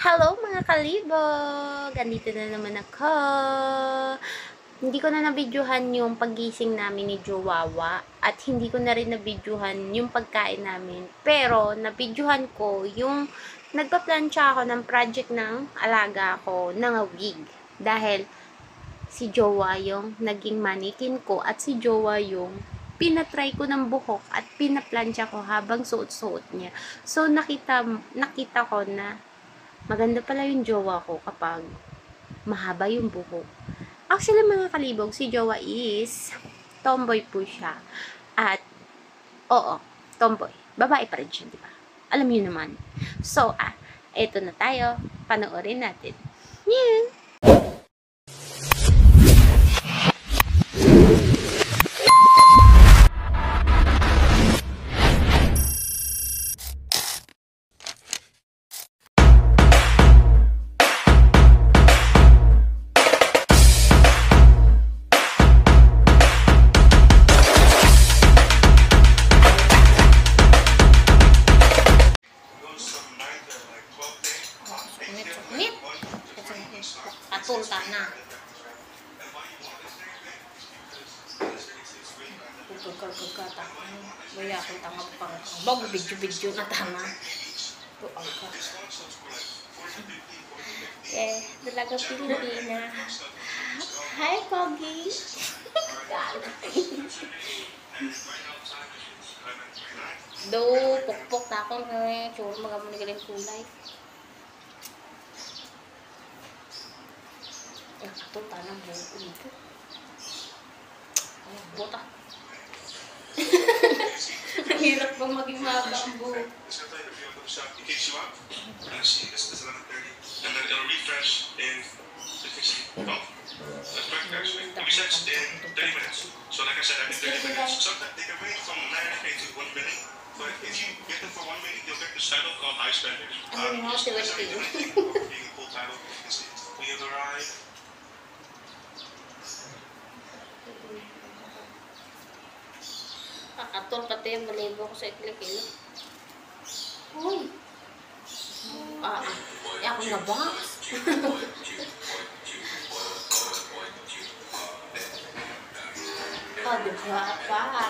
Hello mga kalibog! Andito na naman ako. Hindi ko na nabidyohan yung paggising namin ni Jowawa at hindi ko na rin nabidyohan yung pagkain namin. Pero nabidyohan ko yung nagpa-plancha ako ng project ng alaga ko ng wig. Dahil si Jowa yung naging manikin ko at si Jowa yung pinatry ko ng buhok at pinaplansya ko habang suot-suot niya. So nakita ko na maganda pala yung jowa ko kapag mahaba yung buhok. Actually, mga kalibog, si jowa is tomboy po siya. At, oo, tomboy. Babae pa rin siya, di ba? Alam niyo naman. So, eto na tayo. Panoorin natin. Yeah! Nit. Patulta na. Pagkakata. Wala akong tanga pang bago video na tama. Tuang ka. Dalaga Pilipina. Hi, Pogi. Do, pukpok takon kami. Tsura magamon ni galing kulay. Ito, tanang buko dito. Ay, bota. Ang hirap bang maging mahaba ang buko. And then it'll refresh in 50. Oh, that's perfect actually. It resets in 30 minutes. So like I said, every 30 minutes. Sometimes they can range from 90 to 1 minute. But if you get them for 1 minute, you'll get this title called Ice Benders. Being a full title, it's Queen of the Ride. Kakatol pati yung balibo ko sa iklikil. Uy! Ako na ba? Diba?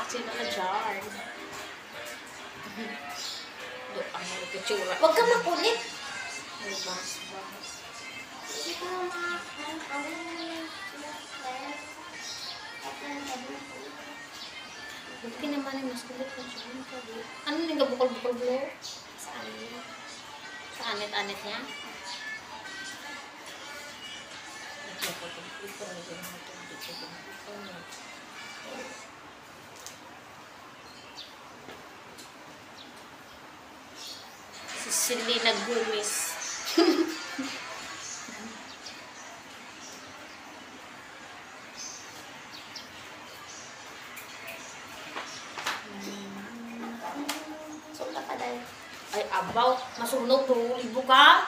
Sino na dyan? Ang nagkitsura. Huwag ka makulit! Ay, bahas. Buti naman yung mas kulit na siya. Ano yung gabukol-bukol blur? Saan niya? Sa anit-anit niya? Si Selena Gomez. Sulat ka dahil. Ay, abaw. Masunog to. Libo ka.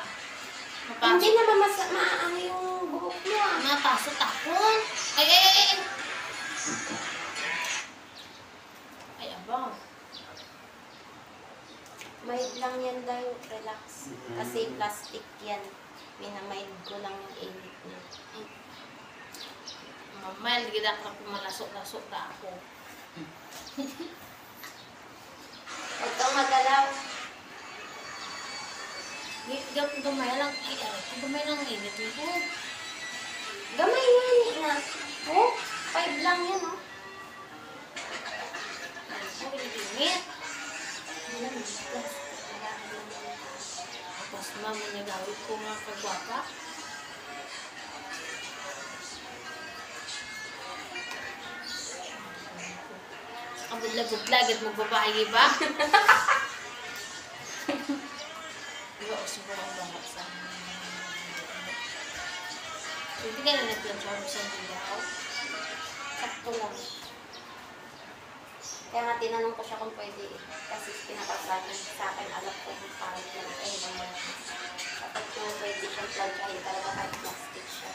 Hindi naman maano yung buhok mo. Natasot takon. Ay. Ay, abaw. Mild lang yan daw. Relax. Kasi plastic yan. Minamild ko lang yung init niya. Mild, gila ka pumalasok-lasok na ako. Huwag kang magalaw. Gamay lang. Gamay lang init nito. Gamay yan na. Oh, 5 lang yan, oh. Oh, init. Tapos mama niya gawin ko mga kagwapa. Ang budlag-budlag at magbabae ba? Diba, siguro ang bangat sa hindi ka na nag-plancha mo sa dilaw. Sakto lang. Kaya nga tinanong ko siya kung pwede kasi pinapaslan sa akin, alam ko kung parang lang naman. Kapag kung pwede siyang planchahin talaga kahit plastic siya.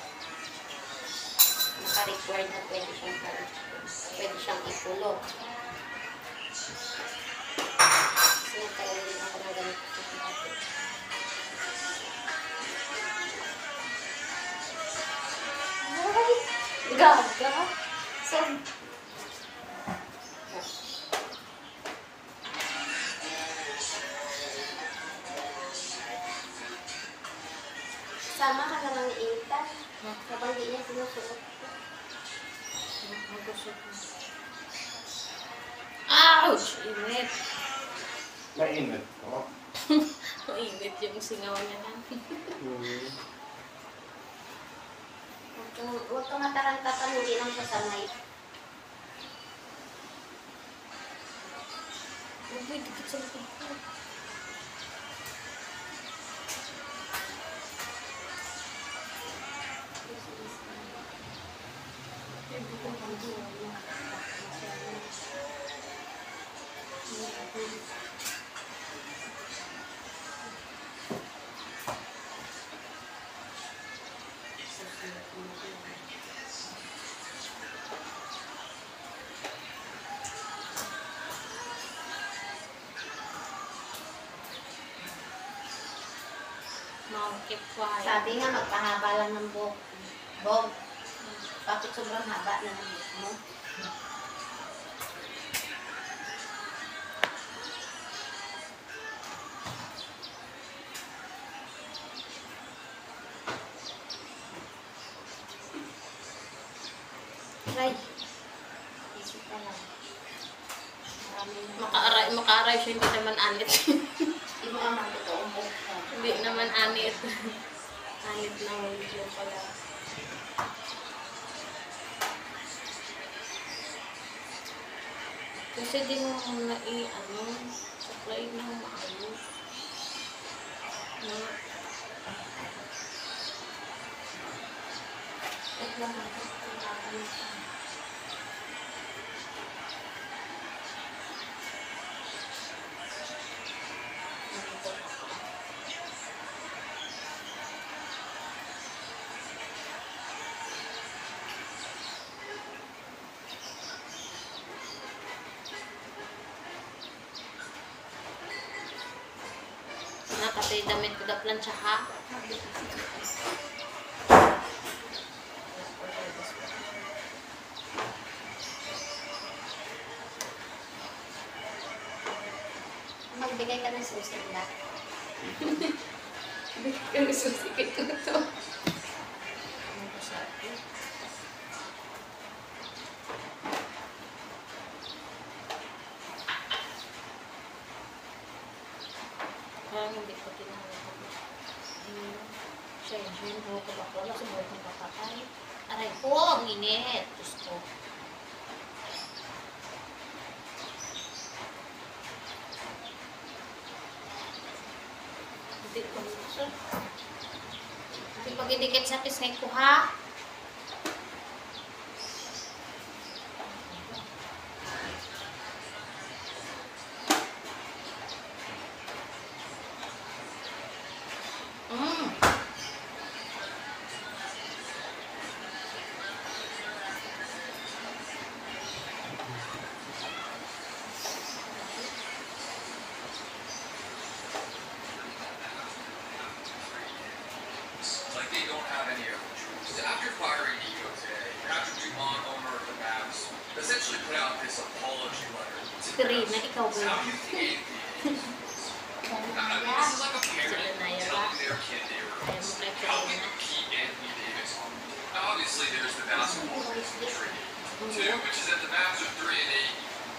Naka-required na pwede siyang planchahin. Pwede siyang ipulog. Kasi nagkaroon din ako ng ganito. Gaga. So, sama ka naman ni Intan. Kapag di niya sinusuot. Ouch! Init. Mainit. Oh. Mainit yung singaw niya. Huwag kang matarantatan, hindi lang siya sanay. Uy, dikit sa likod ko. Keep quiet. Sabi nga, magpahaba lang ng buhok. Bog. Bakit sobrang haba na ng buhok mo? Try. Isip ka lang. Makaaray siya, hindi naman anit. Hindi mo naman totoong buhok mo. Hindi naman anit. Anit na video pala. Kasi di mo na supply na maayos. Na, Wait lang ako. kasi damit ko da plancha ha. Magbigay ka ng susi na. Bigay ka ng susi kay Tuto. Ano ba siya? Parang hindi ko tinawag. Siya yun, buhok ko bakla. Kasi buhok ng kapatay. Aray ko, ang init. Diyos ko. Hindi ko nito. Hindi pag-idikit sa pisnay ko, ha? Like they don't have any other choice. After firing Nico today, Patrick Dumont, owner of the Mavs, essentially put out this apology letter. Screen na ikaw ba? How do you think it is? I mean, this is like a parent telling their kid they were helping Pete Anthony Davis on. Now, obviously, there's the basketball trade too, which is that the Mavs are 3-8.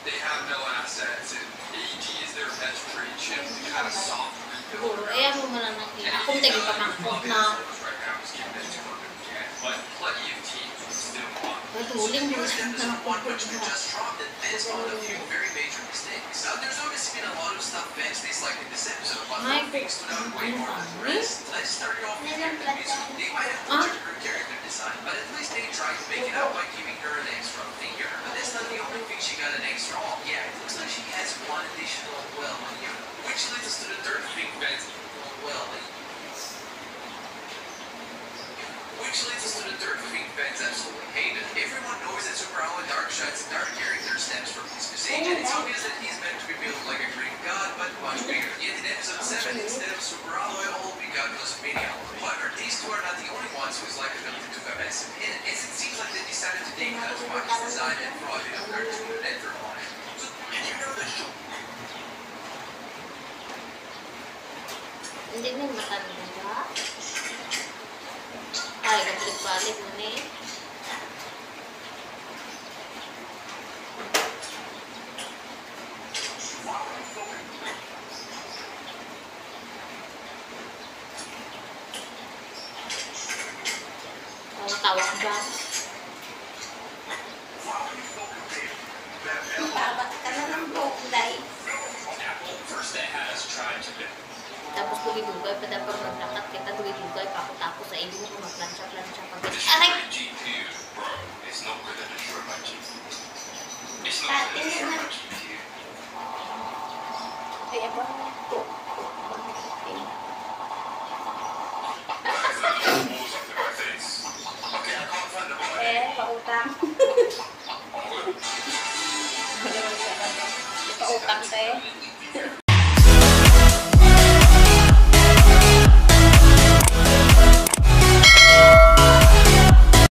They have no assets, and AD is their best trade chip to kind of soft rebuild. Siguro, ayaw mo na nakita. Akong tagi pa mangkot na. But plenty of teams would still want. Matuling mo There's na one nakukot which we na. just dropped that Vince made a few very major mistakes. There's obviously been a lot of stuff Vince disliked in this episode, but Ay, one thing stood out way more than the rest. Let's start it off with your movies. They might have butchered her character design, but at least they tried to make it out by giving her an extra finger. But that's not the only thing she got an extra on. Yeah, it looks like she has one additional well here, which leads us to the third thing Vince. Well, which leads us to the Dirk Fiend fans absolutely hate it. Everyone knows that Super Aloy Darkshide's dark character stems from his physique, and it's obvious that he's meant to be built like a Greek god, but much bigger. Yet in episode 7, instead of Super Aloy, all we got was Mini Aloy. However, these two are not the only ones whose likability to have massive hidden, as it seems like they decided to take Kazumaki's design and throw it up their to network on it. So, and you know the show. Hindi mo matanda. Ay, nabalik-balik mo na eh. Tawag ba? Babat ka na ng buklay. Apple first they had us try to build. Tapos dugay-dugay pa dapat maglakat kita, dugay-dugay pa ako tapos sa iyo ko magplansya-plansya pa. Destroy Aray! GPU, bro. It's no good to destroy my GPU. It's no Dati good to destroy na. my GPU. Kaya ba? Okay, I can't find the button. Pautang. Pautang tayo.